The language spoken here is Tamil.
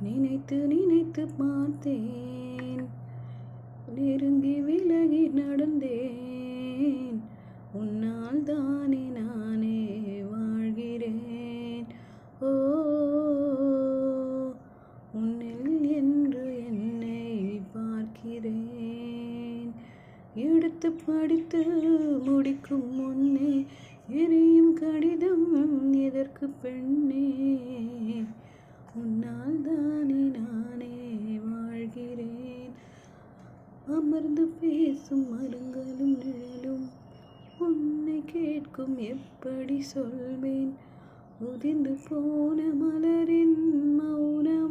நினைத்து நினைத்து பார்த்தேன், நெருங்கி விலகி நடந்தேன். உன்னால் தானே நானே வாழ்கிறேன். ஓ, உன்னில் என்று என்னை பார்க்கிறேன். எடுத்து படித்து முடிக்கும் முன்னே எரியும் கடிதம் எதற்கு பெண்ணே? உன்னால் தானே நானே வாழ்கிறேன். அமர்ந்து பேசும் மரங்களும் நிழலும் உன்னை கேட்கும், எப்படி சொல்வேன்? உதிர்ந்து போன மலரின் மௌனம்